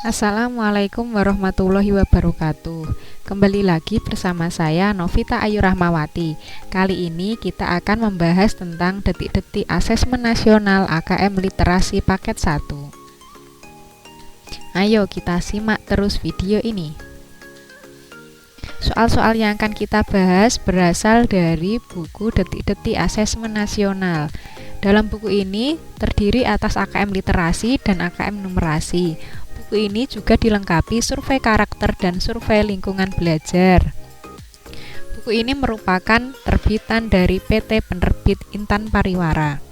Assalamualaikum warahmatullahi wabarakatuh. Kembali lagi bersama saya Novita Ayu Rahmawati. Kali ini kita akan membahas tentang detik-detik asesmen nasional AKM Literasi paket 1. Ayo kita simak terus video ini. Soal-soal yang akan kita bahas berasal dari buku Detik-detik Asesmen Nasional. Dalam buku ini terdiri atas AKM Literasi dan AKM Numerasi. Buku ini juga dilengkapi survei karakter dan survei lingkungan belajar. Buku ini merupakan terbitan dari PT Penerbit Intan Pariwara.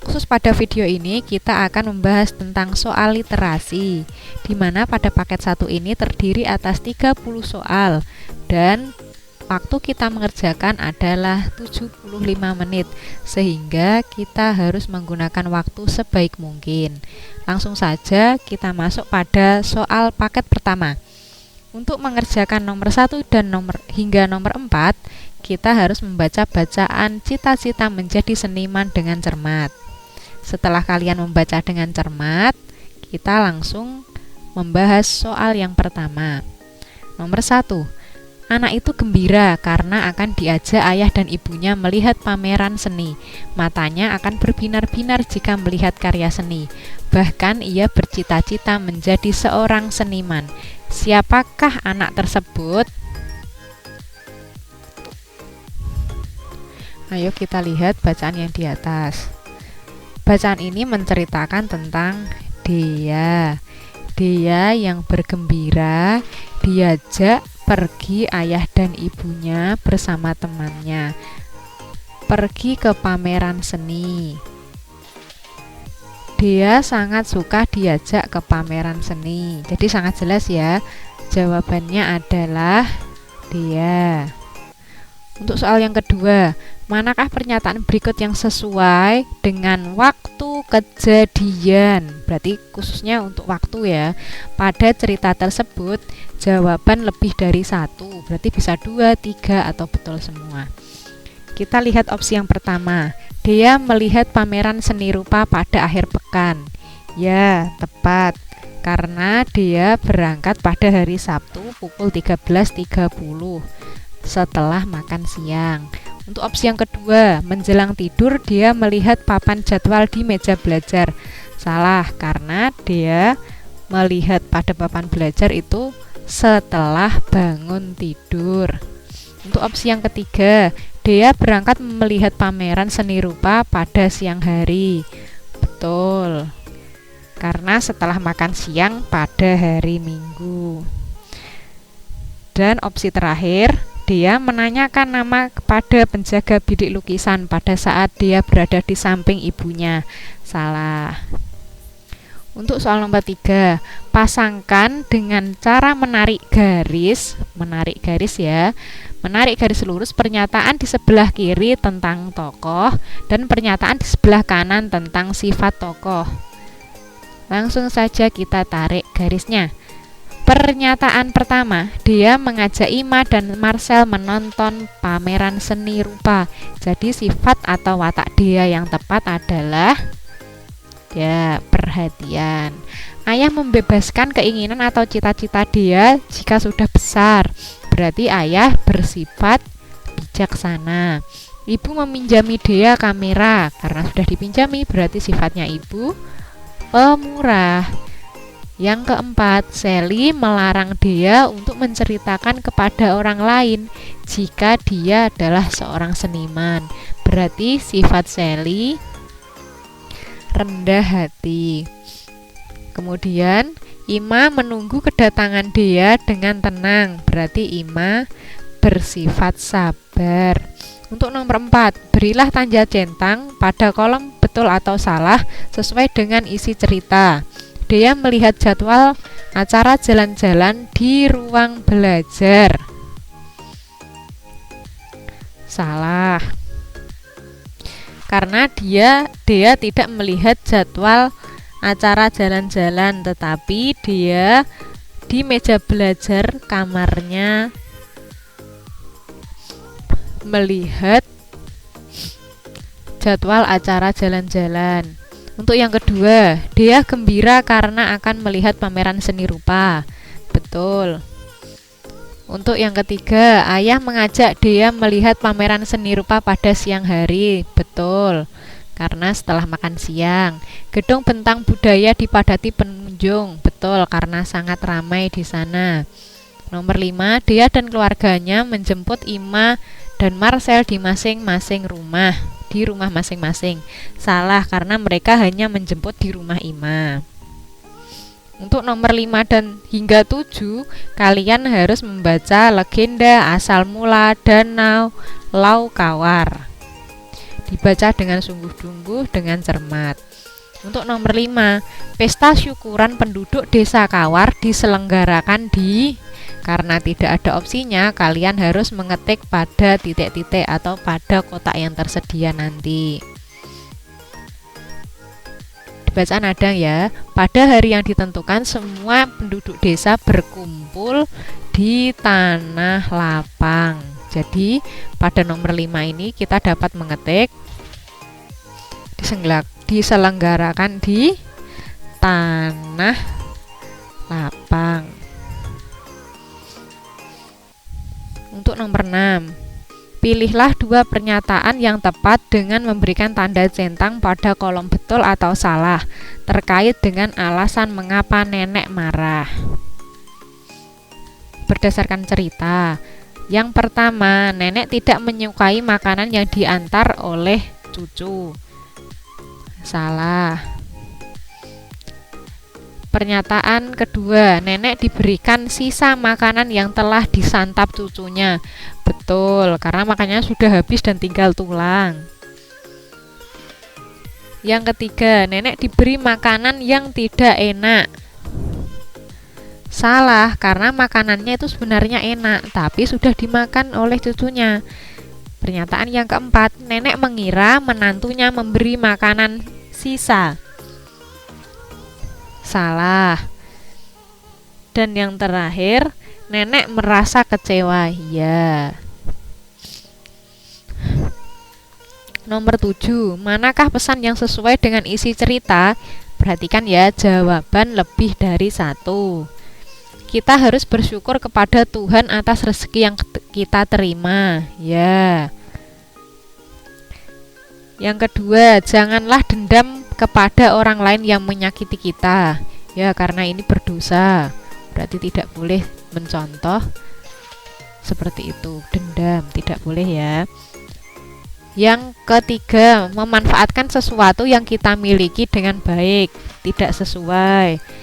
Khusus pada video ini kita akan membahas tentang soal literasi, di mana pada paket 1 ini terdiri atas 30 soal dan waktu kita mengerjakan adalah 75 menit, sehingga kita harus menggunakan waktu sebaik mungkin. Langsung saja kita masuk pada soal paket pertama. Untuk mengerjakan nomor 1 dan hingga nomor 4, kita harus membaca bacaan Cita-cita menjadi seniman dengan cermat. Setelah kalian membaca dengan cermat, kita langsung membahas soal yang pertama. Nomor 1. Anak itu gembira karena akan diajak ayah dan ibunya melihat pameran seni. Matanya akan berbinar-binar jika melihat karya seni. Bahkan ia bercita-cita menjadi seorang seniman. Siapakah anak tersebut? Ayo kita lihat bacaan yang di atas. Bacaan ini menceritakan tentang Dea. Dea yang bergembira diajak pergi ayah dan ibunya bersama temannya pergi ke pameran seni. Dea sangat suka diajak ke pameran seni. Jadi sangat jelas ya, jawabannya adalah Dea. Untuk soal yang kedua, manakah pernyataan berikut yang sesuai dengan waktu kejadian? Berarti khususnya untuk waktu ya. Pada cerita tersebut, jawaban lebih dari 1, berarti bisa 2, 3, atau betul semua. Kita lihat opsi yang pertama. Dea melihat pameran seni rupa pada akhir pekan. Ya, tepat. Karena Dea berangkat pada hari Sabtu pukul 13.30 setelah makan siang. Untuk opsi yang kedua, menjelang tidur dia melihat papan jadwal di meja belajar. Salah, karena dia melihat pada papan belajar itu setelah bangun tidur. Untuk opsi yang ketiga, dia berangkat melihat pameran seni rupa pada siang hari. Betul, karena setelah makan siang pada hari Minggu. Dan opsi terakhir, dia menanyakan nama kepada penjaga bidik lukisan pada saat dia berada di samping ibunya. Salah. Untuk soal nomor 3, pasangkan dengan cara menarik garis ya. Menarik garis lurus pernyataan di sebelah kiri tentang tokoh dan pernyataan di sebelah kanan tentang sifat tokoh. Langsung saja kita tarik garisnya. Pernyataan pertama, dia mengajak Ima dan Marcel menonton pameran seni rupa. Jadi sifat atau watak dia yang tepat adalah ya, perhatian. Ayah membebaskan keinginan atau cita-cita dia jika sudah besar. Berarti ayah bersifat bijaksana. Ibu meminjami dia kamera. Karena sudah dipinjami, berarti sifatnya ibu pemurah. Yang keempat, Sally melarang dia untuk menceritakan kepada orang lain jika dia adalah seorang seniman. Berarti sifat Sally rendah hati. Kemudian, Ima menunggu kedatangan dia dengan tenang. Berarti Ima bersifat sabar. Untuk nomor 4, berilah tanda centang pada kolom betul atau salah sesuai dengan isi cerita. Dia melihat jadwal acara jalan-jalan di ruang belajar. Salah. Karena dia tidak melihat jadwal acara jalan-jalan, tetapi dia di meja belajar kamarnya melihat jadwal acara jalan-jalan. Untuk yang kedua, Dea gembira karena akan melihat pameran seni rupa. Betul. Untuk yang ketiga, ayah mengajak Dea melihat pameran seni rupa pada siang hari. Betul. Karena setelah makan siang. Gedung Bentang Budaya dipadati pengunjung. Betul, karena sangat ramai di sana. Nomor 5, Dea dan keluarganya menjemput Ima dan Marcel di masing-masing rumah. Di rumah masing-masing. Salah, karena mereka hanya menjemput di rumah Ima. Untuk nomor 5 dan hingga 7, kalian harus membaca legenda asal mula Danau Laukawar. Dibaca dengan sungguh-sungguh dengan cermat. Untuk nomor 5, pesta syukuran penduduk desa Kawar diselenggarakan di. Karena tidak ada opsinya, kalian harus mengetik pada titik-titik atau pada kotak yang tersedia nanti. Dibaca nada ya. Pada hari yang ditentukan, semua penduduk desa berkumpul di tanah lapang. Jadi pada nomor 5 ini kita dapat mengetik diselenggarakan di tanah lapang. Untuk nomor 6, pilihlah 2 pernyataan yang tepat dengan memberikan tanda centang pada kolom betul atau salah terkait dengan alasan mengapa nenek marah. Berdasarkan cerita, yang pertama, nenek tidak menyukai makanan yang diantar oleh cucu. Salah. Pernyataan kedua, nenek diberikan sisa makanan yang telah disantap cucunya. Betul, karena makannya sudah habis dan tinggal tulang. Yang ketiga, nenek diberi makanan yang tidak enak. Salah, karena makanannya itu sebenarnya enak, tapi sudah dimakan oleh cucunya. Pernyataan yang keempat, nenek mengira menantunya memberi makanan sisa. Salah. Dan yang terakhir, nenek merasa kecewa. Ya. Nomor 7, manakah pesan yang sesuai dengan isi cerita? Perhatikan ya, jawaban lebih dari 1. Kita harus bersyukur kepada Tuhan atas rezeki yang kita terima. Ya. Yang kedua, janganlah dendam kepada orang lain yang menyakiti kita. Ya, karena ini berdosa. Berarti tidak boleh mencontoh seperti itu. Dendam tidak boleh ya. Yang ketiga, memanfaatkan sesuatu yang kita miliki dengan baik. Tidak sesuai.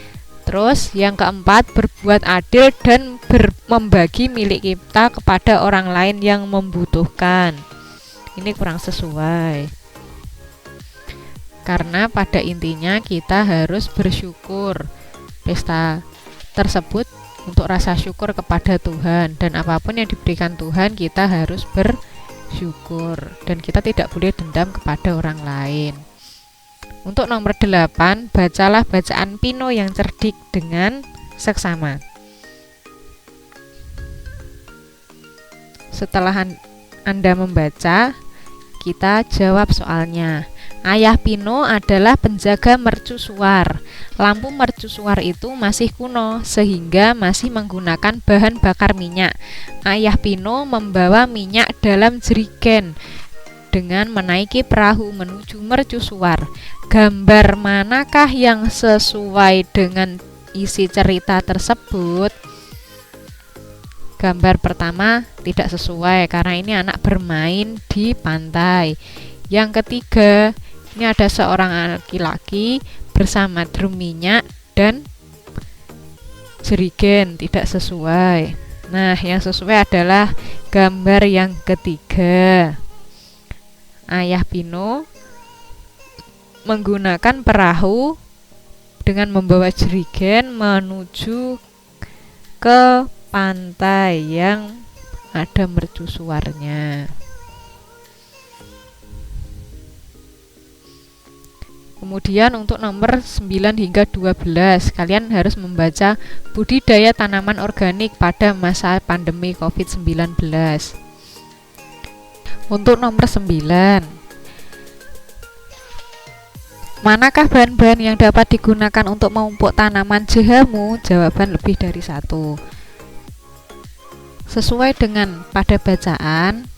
Terus yang keempat, berbuat adil dan membagi milik kita kepada orang lain yang membutuhkan. Ini kurang sesuai. Karena pada intinya kita harus bersyukur. Pesta tersebut untuk rasa syukur kepada Tuhan, dan apapun yang diberikan Tuhan kita harus bersyukur, dan kita tidak boleh dendam kepada orang lain. Untuk nomor 8, bacalah bacaan Pino yang cerdik dengan seksama. Setelah Anda membaca, kita jawab soalnya. Ayah Pino adalah penjaga mercusuar. Lampu mercusuar itu masih kuno sehingga masih menggunakan bahan bakar minyak. Ayah Pino membawa minyak dalam jerigen dengan menaiki perahu menuju mercusuar. Gambar manakah yang sesuai dengan isi cerita tersebut? Gambar pertama tidak sesuai karena ini anak bermain di pantai. Yang ketiga, ini ada seorang laki-laki bersama drum minyak dan jerigen, tidak sesuai. Nah, yang sesuai adalah gambar yang ketiga. Ayah Pino menggunakan perahu dengan membawa jerigen menuju ke pantai yang ada mercusuarnya. Kemudian untuk nomor 9 hingga 12, kalian harus membaca budidaya tanaman organik pada masa pandemi COVID-19. Untuk nomor 9, Manakah bahan-bahan yang dapat digunakan untuk memupuk tanaman jamu? Jawaban lebih dari satu. Sesuai dengan pada bacaan,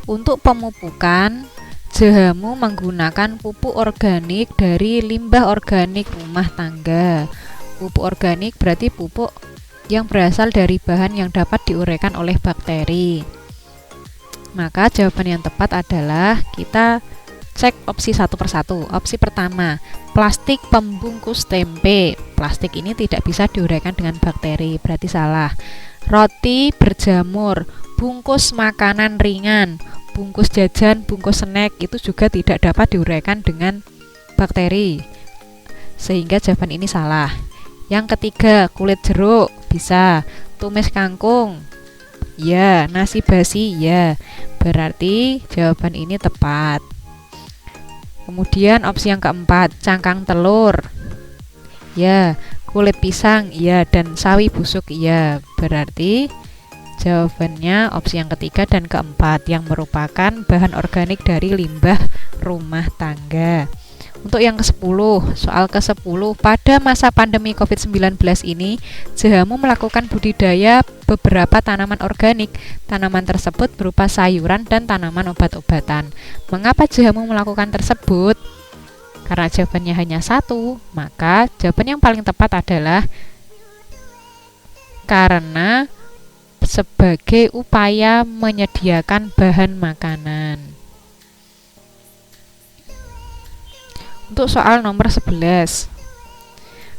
untuk pemupukan, jamu menggunakan pupuk organik dari limbah organik rumah tangga. Pupuk organik berarti pupuk yang berasal dari bahan yang dapat diuraikan oleh bakteri. Maka jawaban yang tepat adalah kita cek opsi satu persatu. Opsi pertama, plastik pembungkus tempe. Plastik ini tidak bisa diuraikan dengan bakteri, berarti salah. Roti berjamur, bungkus makanan ringan, bungkus jajan, bungkus snack itu juga tidak dapat diuraikan dengan bakteri, sehingga jawaban ini salah. Yang ketiga, kulit jeruk bisa, tumis kangkung ya, nasi basi ya, berarti jawaban ini tepat. Kemudian opsi yang keempat, cangkang telur ya, kulit pisang ya, dan sawi busuk ya, berarti jawabannya opsi yang ketiga dan keempat yang merupakan bahan organik dari limbah rumah tangga. Untuk yang ke-10, soal ke-10, pada masa pandemi COVID-19 ini, jamu melakukan budidaya beberapa tanaman organik. Tanaman tersebut berupa sayuran dan tanaman obat-obatan. Mengapa jamu melakukan tersebut? Karena jawabannya hanya satu, maka jawaban yang paling tepat adalah karena sebagai upaya menyediakan bahan makanan. Untuk soal nomor 11,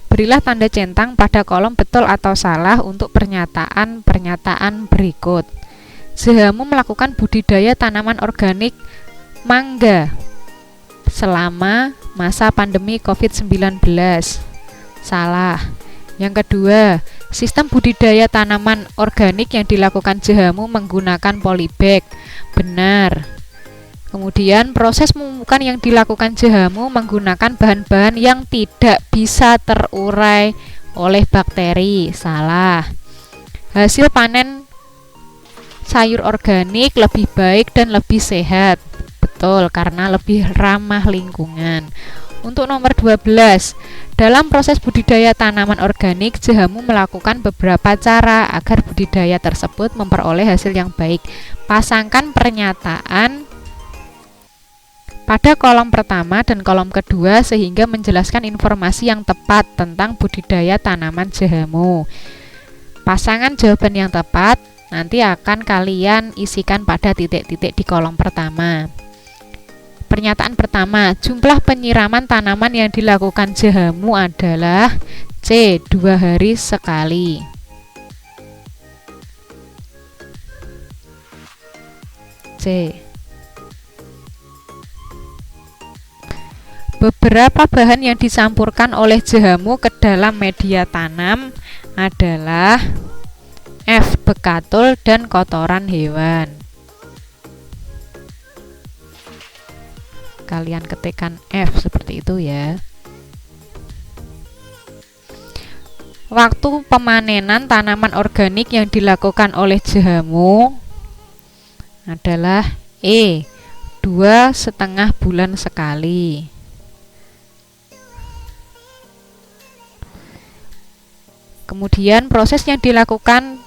berilah tanda centang pada kolom betul atau salah untuk pernyataan-pernyataan berikut. Jamu melakukan budidaya tanaman organik mangga selama masa pandemi COVID-19. Salah. Yang kedua, sistem budidaya tanaman organik yang dilakukan jamu menggunakan polybag. Benar. Kemudian proses pemupukan yang dilakukan jamu menggunakan bahan-bahan yang tidak bisa terurai oleh bakteri. Salah. Hasil panen sayur organik lebih baik dan lebih sehat. Betul, karena lebih ramah lingkungan. Untuk nomor 12, dalam proses budidaya tanaman organik, jamu melakukan beberapa cara agar budidaya tersebut memperoleh hasil yang baik. Pasangkan pernyataan pada kolom pertama dan kolom kedua sehingga menjelaskan informasi yang tepat tentang budidaya tanaman jamu. Pasangan jawaban yang tepat nanti akan kalian isikan pada titik-titik di kolom pertama. Pernyataan pertama, jumlah penyiraman tanaman yang dilakukan jamu adalah C. 2 hari sekali. C. Beberapa bahan yang dicampurkan oleh jamu ke dalam media tanam adalah F. Bekatul dan kotoran hewan. Kalian ketikkan F seperti itu ya. Waktu pemanenan tanaman organik yang dilakukan oleh jamu adalah E. 2,5 bulan sekali. Kemudian proses yang dilakukan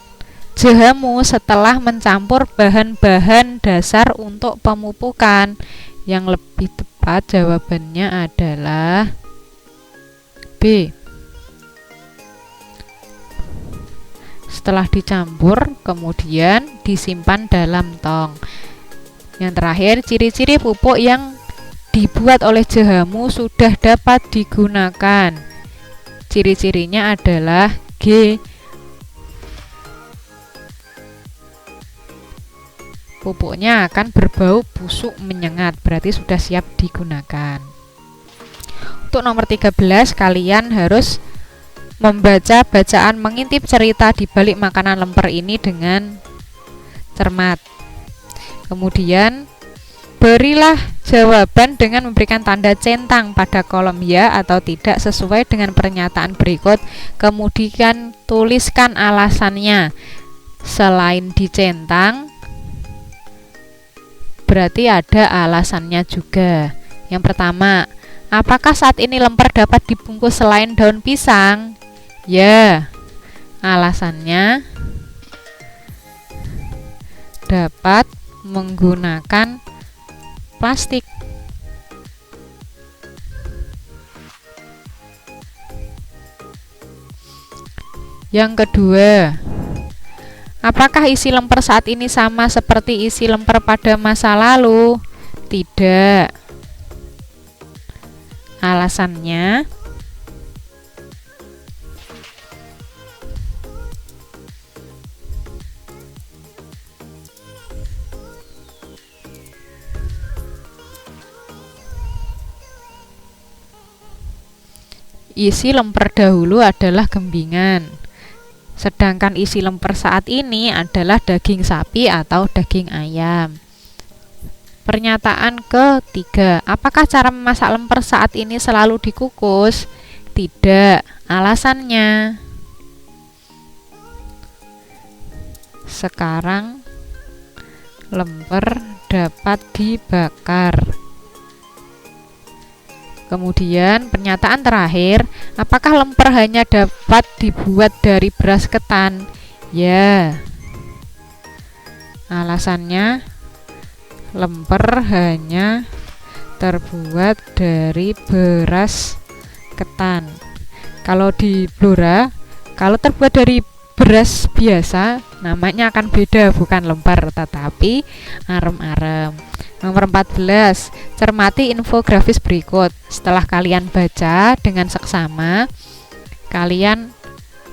jamu setelah mencampur bahan-bahan dasar untuk pemupukan. Yang lebih tepat jawabannya adalah B. Setelah dicampur, kemudian disimpan dalam tong. Yang terakhir, ciri-ciri pupuk yang dibuat oleh jamu sudah dapat digunakan. Ciri-cirinya adalah G. Pupuknya akan berbau busuk menyengat, berarti sudah siap digunakan. Untuk nomor 13, kalian harus membaca bacaan mengintip cerita di balik makanan lemper ini dengan cermat. Kemudian berilah jawaban dengan memberikan tanda centang pada kolom ya atau tidak sesuai dengan pernyataan berikut. Kemudian tuliskan alasannya. Selain dicentang, berarti ada alasannya juga. Yang pertama, Apakah saat ini lemper dapat dibungkus selain daun pisang? Ya, alasannya dapat menggunakan plastik. Yang kedua, apakah isi lemper saat ini sama seperti isi lemper pada masa lalu? Tidak. Alasannya isi lemper dahulu adalah gembingan, sedangkan isi lemper saat ini adalah daging sapi atau daging ayam. Pernyataan ketiga, apakah cara memasak lemper saat ini selalu dikukus? Tidak. Alasannya, sekarang lemper dapat dibakar. Kemudian pernyataan terakhir, apakah lemper hanya dapat dibuat dari beras ketan? Ya. Alasannya, lemper hanya terbuat dari beras ketan. Kalau di Blora, kalau terbuat dari beras biasa, namanya akan beda, bukan lemper tetapi arem-arem. Nomor 14, cermati infografis berikut. Setelah kalian baca dengan seksama, kalian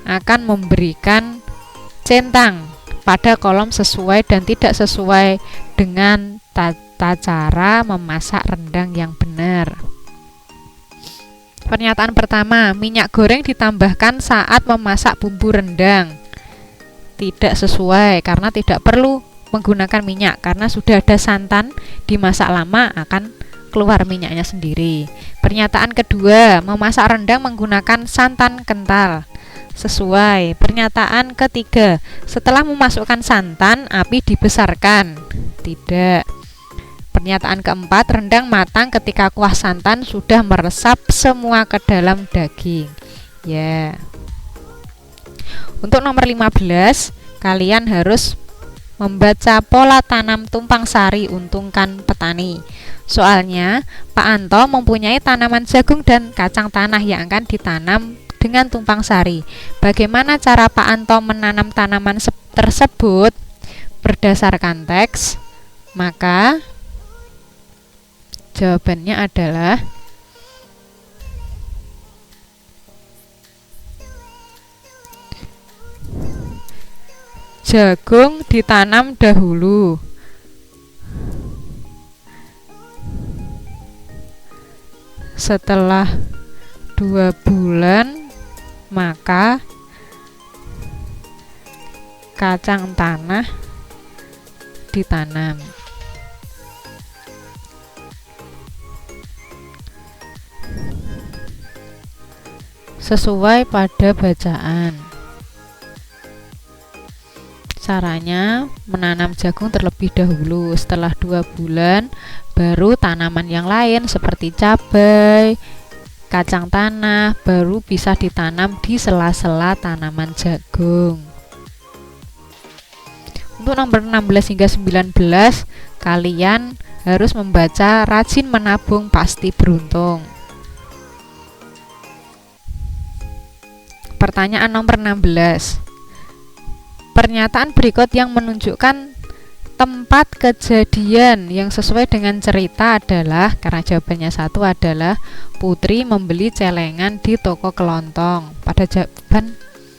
akan memberikan centang pada kolom sesuai dan tidak sesuai dengan tata cara memasak rendang yang benar. Pernyataan pertama, minyak goreng ditambahkan saat memasak bumbu rendang. Tidak sesuai karena tidak perlu menggunakan minyak karena sudah ada santan, dimasak lama akan keluar minyaknya sendiri. Pernyataan kedua, memasak rendang menggunakan santan kental. Sesuai. Pernyataan ketiga, setelah memasukkan santan, api dibesarkan. Tidak. Pernyataan keempat, rendang matang ketika kuah santan sudah meresap semua ke dalam daging. Ya. Untuk nomor 15, kalian harus membaca pola tanam tumpang sari untungkan petani. Soalnya, Pak Anto mempunyai tanaman jagung dan kacang tanah yang akan ditanam dengan tumpang sari. Bagaimana cara Pak Anto menanam tanaman tersebut? Berdasarkan teks, maka jawabannya adalah jagung ditanam dahulu. Setelah 2 bulan, maka kacang tanah ditanam. Sesuai pada bacaan. Caranya, menanam jagung terlebih dahulu. Setelah 2 bulan, baru tanaman yang lain seperti cabai, kacang tanah baru bisa ditanam di sela-sela tanaman jagung. Untuk nomor 16 hingga 19, kalian harus membaca rajin menabung pasti beruntung. Pertanyaan nomor 16. Pernyataan berikut yang menunjukkan tempat kejadian yang sesuai dengan cerita adalah, karena jawabannya satu adalah Putri membeli celengan di toko kelontong. Pada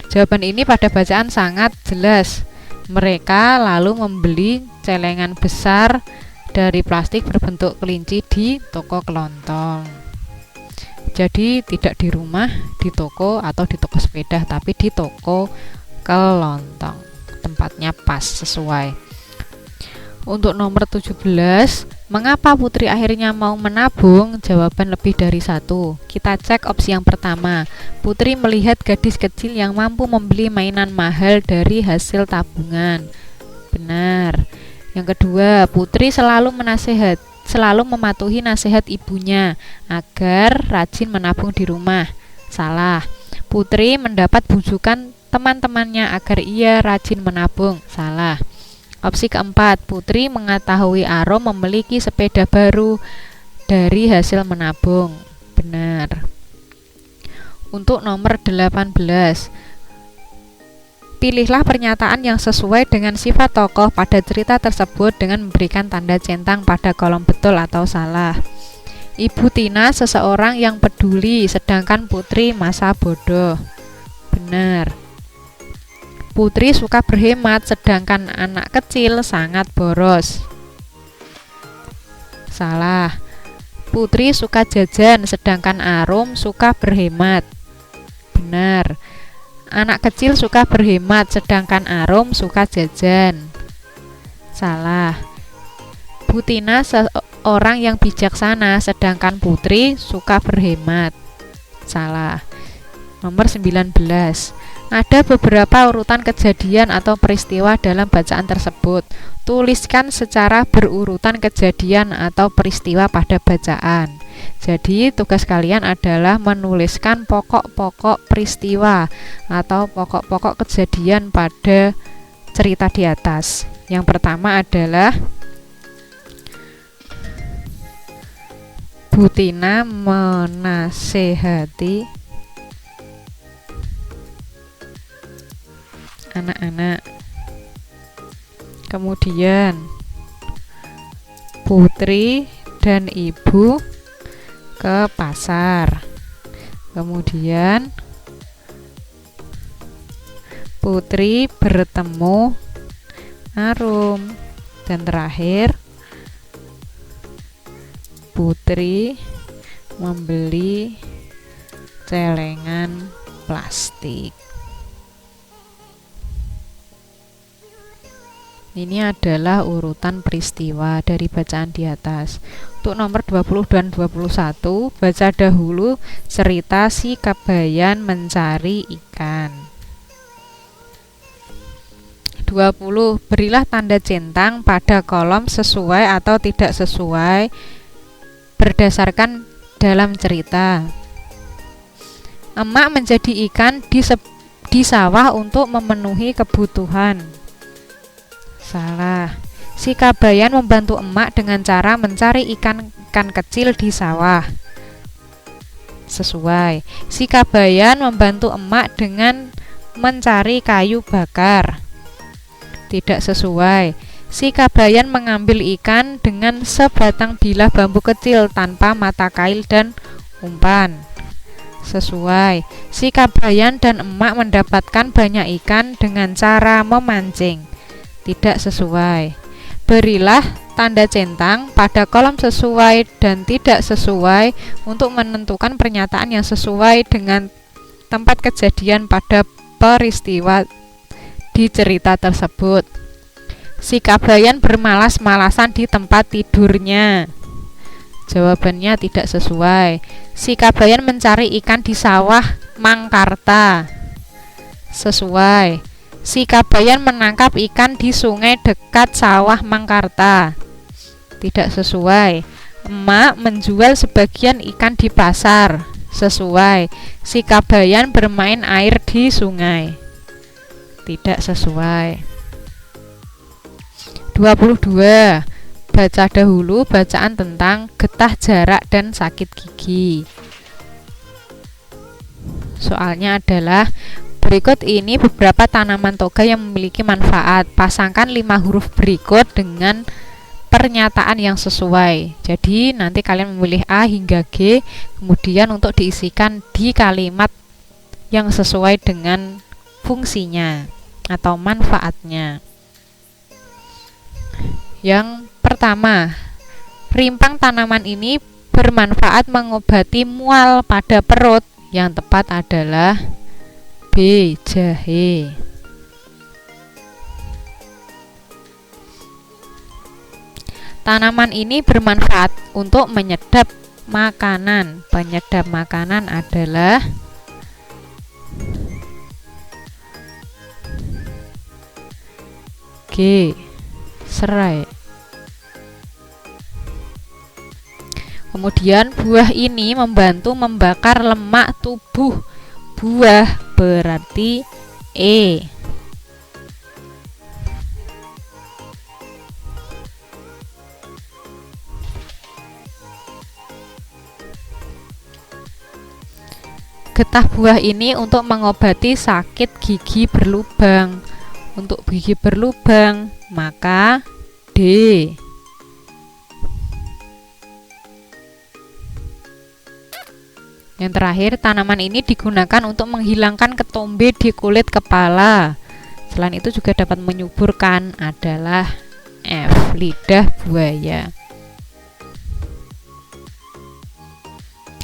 jawaban ini pada bacaan sangat jelas. Mereka lalu membeli celengan besar dari plastik berbentuk kelinci di toko kelontong. Jadi tidak di rumah, di toko atau di toko sepeda, tapi di toko kelontong. Tempatnya pas, sesuai. Untuk nomor 17, mengapa Putri akhirnya mau menabung? Jawaban lebih dari satu. Kita cek opsi yang pertama. Putri melihat gadis kecil yang mampu membeli mainan mahal dari hasil tabungan. Benar. Yang kedua, Putri selalu selalu mematuhi nasihat ibunya agar rajin menabung di rumah. Salah. Putri mendapat bujukan teman-temannya agar ia rajin menabung. Salah. Opsi keempat, Putri mengetahui Arum memiliki sepeda baru dari hasil menabung. Benar. Untuk nomor 18, pilihlah pernyataan yang sesuai dengan sifat tokoh pada cerita tersebut dengan memberikan tanda centang pada kolom betul atau salah. Ibu Tina seseorang yang peduli, sedangkan Putri masa bodoh. Benar. Putri suka berhemat, sedangkan anak kecil sangat boros. Salah. Putri suka jajan, sedangkan Arum suka berhemat. Benar. Anak kecil suka berhemat, sedangkan Arum suka jajan. Salah. Bu Tina seorang yang bijaksana, sedangkan Putri suka berhemat. Salah. Nomor 19. Ada beberapa urutan kejadian atau peristiwa dalam bacaan tersebut. Tuliskan secara berurutan kejadian atau peristiwa pada bacaan. Jadi tugas kalian adalah menuliskan pokok-pokok peristiwa atau pokok-pokok kejadian pada cerita di atas. Yang pertama adalah Bu Tina menasehati anak-anak. Kemudian Putri dan Ibu ke pasar. Kemudian Putri bertemu Arum. Dan terakhir Putri membeli celengan plastik. Ini adalah urutan peristiwa dari bacaan di atas. Untuk nomor 20 dan 21, baca dahulu cerita si Kabayan mencari ikan. 20. Berilah tanda centang pada kolom sesuai atau tidak sesuai berdasarkan dalam cerita. Emak menjadi ikan di sawah untuk memenuhi kebutuhan. Salah. Si Kabayan membantu emak dengan cara mencari ikan-ikan kecil di sawah. Sesuai. Si Kabayan membantu emak dengan mencari kayu bakar. Tidak sesuai. Si Kabayan mengambil ikan dengan sebatang bilah bambu kecil tanpa mata kail dan umpan. Sesuai. Si Kabayan dan emak mendapatkan banyak ikan dengan cara memancing. Tidak sesuai. Berilah tanda centang pada kolom sesuai dan tidak sesuai untuk menentukan pernyataan yang sesuai dengan tempat kejadian pada peristiwa di cerita tersebut. Si Kabayan bermalas-malasan di tempat tidurnya. Jawabannya tidak sesuai. Si Kabayan mencari ikan di sawah Mangkarta. Sesuai. Si Kabayan menangkap ikan di sungai dekat sawah Mangkarta. Tidak sesuai. Emak menjual sebagian ikan di pasar. Sesuai. Si Kabayan bermain air di sungai. Tidak sesuai. 22. Baca dahulu bacaan tentang getah jarak dan sakit gigi. Soalnya adalah berikut ini beberapa tanaman toga yang memiliki manfaat. Pasangkan 5 huruf berikut dengan pernyataan yang sesuai. Jadi nanti kalian memilih A hingga G, kemudian untuk diisikan di kalimat yang sesuai dengan fungsinya atau manfaatnya. Yang pertama, rimpang tanaman ini bermanfaat mengobati mual pada perut. Yang tepat adalah B. Jahe. Tanaman ini bermanfaat untuk menyedap makanan. Penyedap makanan adalah G. Serai. Kemudian buah ini membantu membakar lemak tubuh. Buah berarti E. Getah buah ini untuk mengobati sakit gigi berlubang. Untuk gigi berlubang, maka D. Yang terakhir, tanaman ini digunakan untuk menghilangkan ketombe di kulit kepala. Selain itu juga dapat menyuburkan, adalah F. Lidah buaya.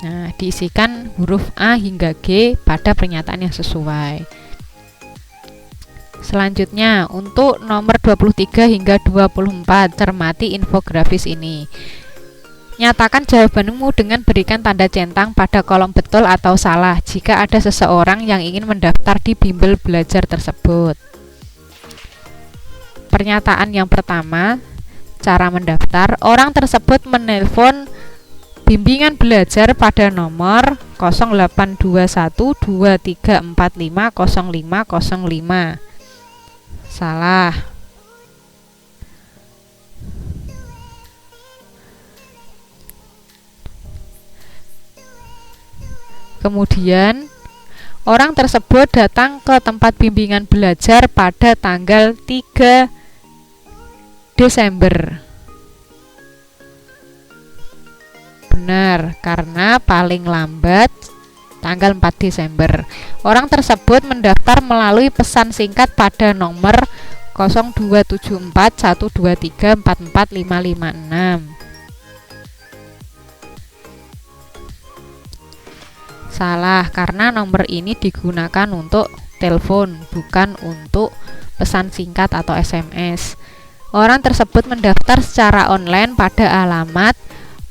Nah, diisikan huruf A hingga G pada pernyataan yang sesuai. Selanjutnya, untuk nomor 23 hingga 24, cermati infografis ini. Nyatakan jawabanmu dengan berikan tanda centang pada kolom betul atau salah jika ada seseorang yang ingin mendaftar di bimbel belajar tersebut. Pernyataan yang pertama, cara mendaftar. Orang tersebut menelpon bimbingan belajar pada nomor 082123450505. Salah. Kemudian, orang tersebut datang ke tempat bimbingan belajar pada tanggal 3 Desember. Benar, karena paling lambat tanggal 4 Desember. Orang tersebut mendaftar melalui pesan singkat pada nomor 027412344556. Salah, karena nomor ini digunakan untuk telepon, bukan untuk pesan singkat atau SMS. Orang tersebut mendaftar secara online pada alamat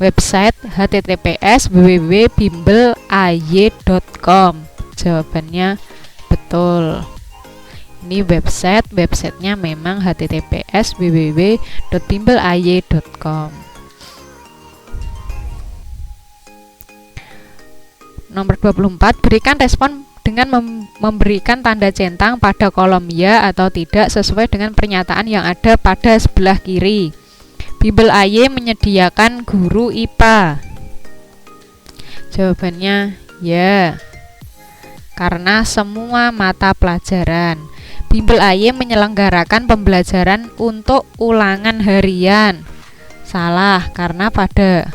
website https://www.bimbelay.com. Jawabannya betul. Ini websitenya memang https://www.bimbelay.com. Nomor 24, berikan respon dengan memberikan tanda centang pada kolom ya atau tidak sesuai dengan pernyataan yang ada pada sebelah kiri. Bimbel AY menyediakan guru IPA. Jawabannya ya, karena semua mata pelajaran. Bimbel AY menyelenggarakan pembelajaran untuk ulangan harian. Salah, karena pada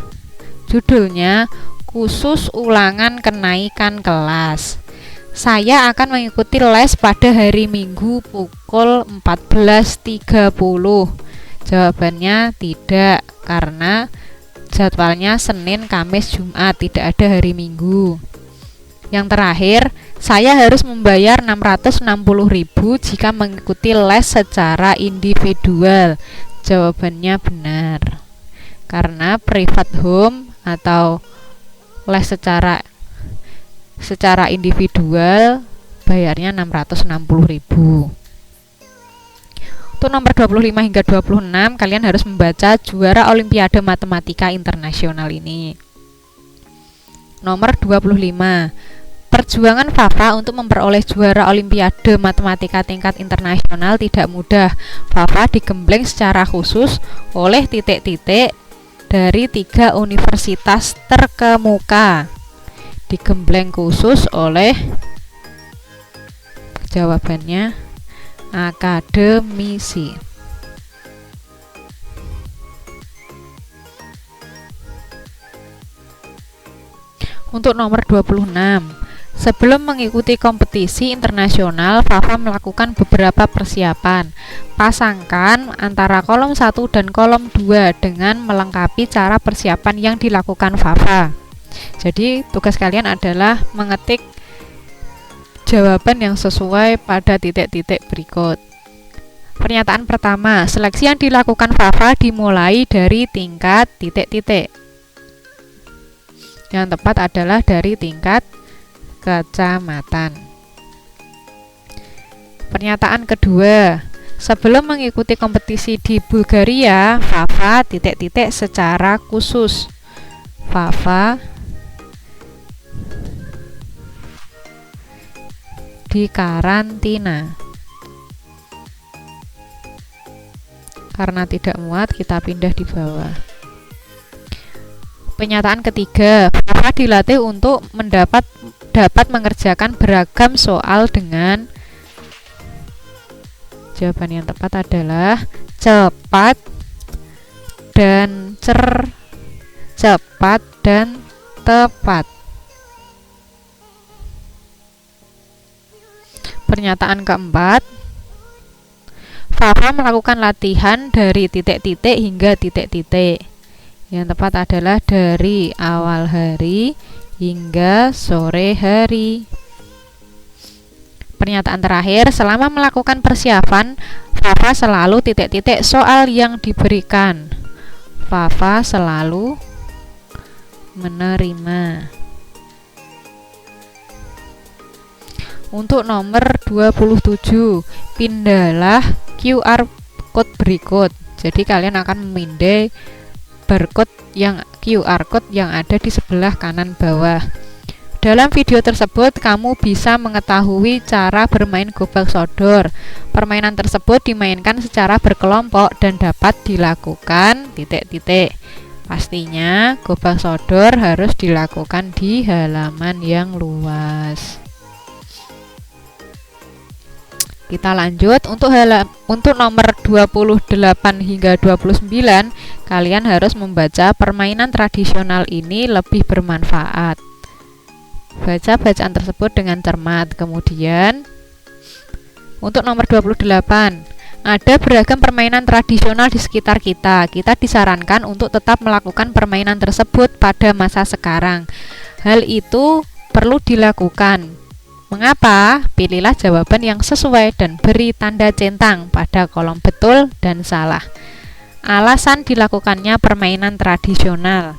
judulnya khusus ulangan kenaikan kelas. Saya akan mengikuti les pada hari Minggu pukul 14.30. Jawabannya tidak, karena jadwalnya Senin, Kamis, Jumat, tidak ada hari Minggu. Yang terakhir, saya harus membayar 660.000 jika mengikuti les secara individual. Jawabannya benar, karena private home atau les secara individual bayarnya 660.000. Untuk nomor 25 hingga 26, kalian harus membaca juara Olimpiade Matematika Internasional ini. Nomor 25, perjuangan Fafa untuk memperoleh juara Olimpiade Matematika tingkat internasional tidak mudah. Fafa digembleng secara khusus oleh titik-titik dari 3 universitas terkemuka. Digembleng khusus oleh, jawabannya akademisi. Untuk nomor 26, sebelum mengikuti kompetisi internasional, Fafa melakukan beberapa persiapan. Pasangkan antara kolom 1 dan kolom 2 dengan melengkapi cara persiapan yang dilakukan Fafa. Jadi tugas kalian adalah mengetik jawaban yang sesuai pada titik-titik berikut. Pernyataan pertama, seleksi yang dilakukan Fafa dimulai dari tingkat titik-titik. Yang tepat adalah dari tingkat kecamatan. Pernyataan kedua, sebelum mengikuti kompetisi di Bulgaria, Fafa titik-titik secara khusus. Fafa dikarantina. Karena tidak muat, kita pindah di bawah. Pernyataan ketiga, Fafa dilatih untuk dapat mengerjakan beragam soal dengan jawaban yang tepat adalah cepat dan tepat. Pernyataan keempat, Fafa melakukan latihan dari titik-titik hingga titik-titik. Yang tepat adalah dari awal hari hingga sore hari. Pernyataan terakhir, selama melakukan persiapan, Fafa selalu titik-titik soal yang diberikan. Fafa selalu menerima. Untuk nomor 27, pindahlah QR code berikut. Jadi kalian akan memindai barcode QR code yang ada di sebelah kanan bawah. Dalam video tersebut, kamu bisa mengetahui cara bermain gobak sodor. Permainan tersebut dimainkan secara berkelompok dan dapat dilakukan titik-titik. Pastinya, gobak sodor harus dilakukan di halaman yang luas. Kita lanjut, untuk nomor 28 hingga 29, kalian harus membaca permainan tradisional ini lebih bermanfaat. Baca bacaan tersebut dengan cermat. Kemudian untuk nomor 28, ada beragam permainan tradisional di sekitar kita. Kita disarankan untuk tetap melakukan permainan tersebut pada masa sekarang. Hal itu perlu dilakukan. Mengapa? Pilihlah jawaban yang sesuai dan beri tanda centang pada kolom betul dan salah. Alasan dilakukannya permainan tradisional.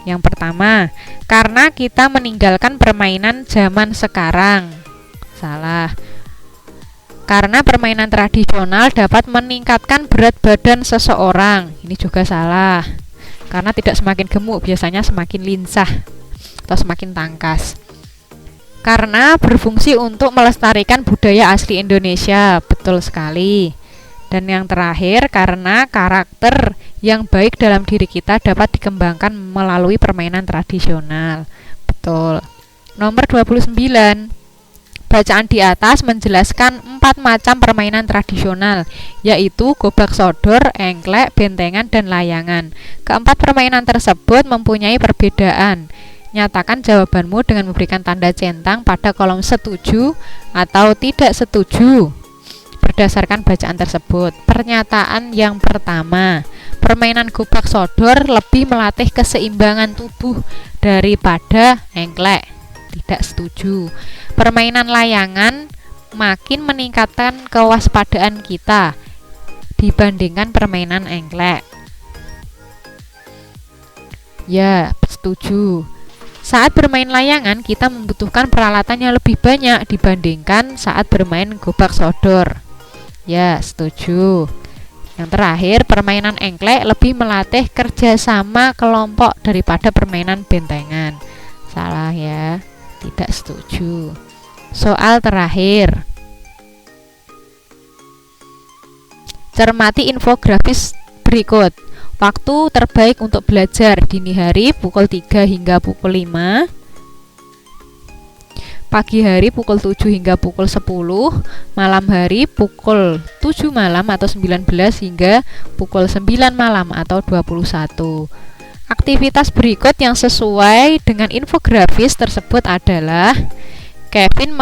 Yang pertama, karena kita meninggalkan permainan zaman sekarang. Salah. Karena permainan tradisional dapat meningkatkan berat badan seseorang. Ini juga salah. Karena tidak semakin gemuk, biasanya semakin lincah atau semakin tangkas. Karena berfungsi untuk melestarikan budaya asli Indonesia. Betul sekali. Dan yang terakhir, karena karakter yang baik dalam diri kita dapat dikembangkan melalui permainan tradisional. Betul. Nomor 29. Bacaan di atas menjelaskan 4 macam permainan tradisional, yaitu gobak sodor, engklek, bentengan, dan layangan. Keempat permainan tersebut mempunyai perbedaan. Nyatakan jawabanmu dengan memberikan tanda centang pada kolom setuju atau tidak setuju berdasarkan bacaan tersebut. Pernyataan yang pertama, permainan gobak sodor lebih melatih keseimbangan tubuh daripada engklek. Tidak setuju. Permainan layangan makin meningkatkan kewaspadaan kita dibandingkan permainan engklek. Ya, setuju. Saat bermain layangan, kita membutuhkan peralatan yang lebih banyak dibandingkan saat bermain gobak sodor. Ya, setuju. Yang terakhir, permainan engklek lebih melatih kerjasama kelompok daripada permainan bentengan. Salah ya, tidak setuju. Soal terakhir. Cermati infografis berikut. Waktu terbaik untuk belajar: dini hari pukul 3 hingga pukul 5, pagi hari pukul 7 hingga pukul 10, malam hari pukul 7 malam atau 19 hingga pukul 9 malam atau 21. Aktivitas berikut yang sesuai dengan infografis tersebut adalah: Kevin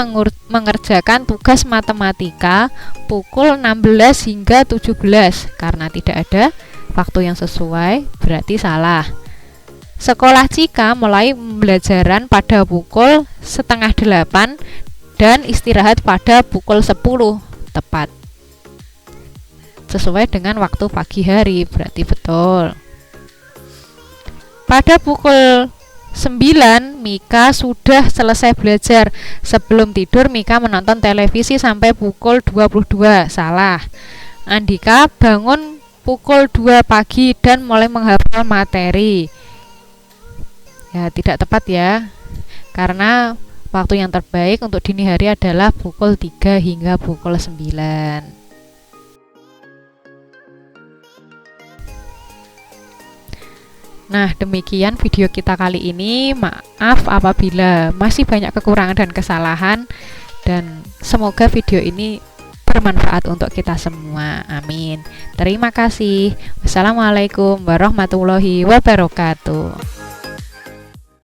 mengerjakan tugas matematika pukul 16 hingga 17. Karena tidak ada waktu yang sesuai, berarti salah. Sekolah Cika mulai pembelajaran pada pukul 7:30 dan istirahat pada pukul 10 tepat. Sesuai dengan waktu pagi hari, berarti betul. Pada pukul 9, Mika sudah selesai belajar. Sebelum tidur, Mika menonton televisi sampai pukul 22. Salah. Andika bangun pukul 2 pagi dan mulai menghafal materi. Ya, tidak tepat ya. Karena waktu yang terbaik untuk dini hari adalah pukul 3 hingga pukul 9. Nah, demikian video kita kali ini. Maaf apabila masih banyak kekurangan dan kesalahan, dan semoga video ini bermanfaat untuk kita semua. Amin. Terima kasih. Wassalamualaikum warahmatullahi wabarakatuh.